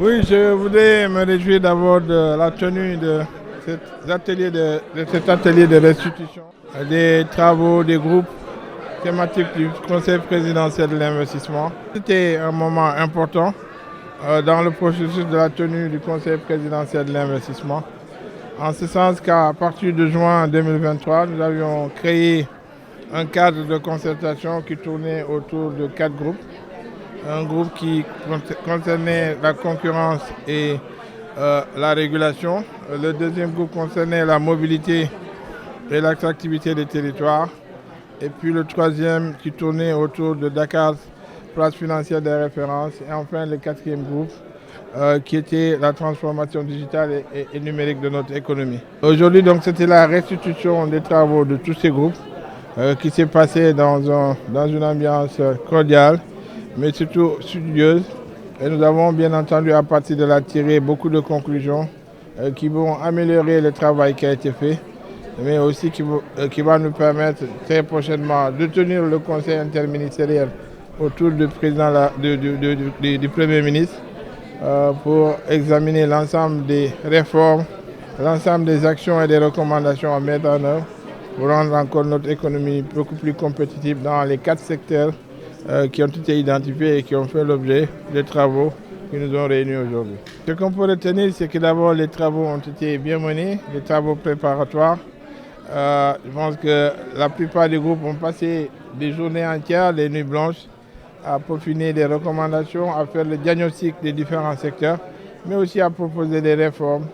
Oui, je voudrais me réjouir d'abord de la tenue cet atelier de restitution des travaux des groupes thématiques du Conseil présidentiel de l'investissement. C'était un moment important dans le processus de la tenue du Conseil présidentiel de l'investissement, en ce sens qu'à partir de juin 2023, nous avions créé un cadre de concertation qui tournait autour de 4 groupes. Un groupe qui concernait la concurrence et la régulation. Le deuxième groupe concernait la mobilité et l'attractivité des territoires. Et puis le troisième qui tournait autour de Dakar, place financière des références. Et enfin le quatrième groupe qui était la transformation digitale et numérique de notre économie. Aujourd'hui, donc, c'était la restitution des travaux de tous ces groupes qui s'est passée dans une ambiance cordiale, mais surtout studieuse. Et nous avons bien entendu à partir de là tiré beaucoup de conclusions qui vont améliorer le travail qui a été fait, mais aussi qui va nous permettre très prochainement de tenir le conseil interministériel autour du président du Premier ministre pour examiner l'ensemble des réformes, l'ensemble des actions et des recommandations à mettre en œuvre pour rendre encore notre économie beaucoup plus compétitive dans les 4 secteurs qui ont été identifiés et qui ont fait l'objet des travaux qui nous ont réunis aujourd'hui. Ce qu'on peut retenir, c'est que d'abord les travaux ont été bien menés, les travaux préparatoires. Je pense que la plupart des groupes ont passé des journées entières, des nuits blanches, à peaufiner des recommandations, à faire le diagnostic des différents secteurs, mais aussi à proposer des réformes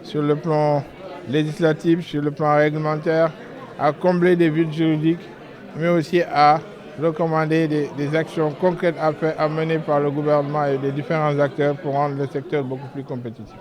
sur le plan législatif, sur le plan réglementaire, à combler des vides juridiques, mais aussi à recommander des actions concrètes à mener par le gouvernement et les différents acteurs pour rendre le secteur beaucoup plus compétitif.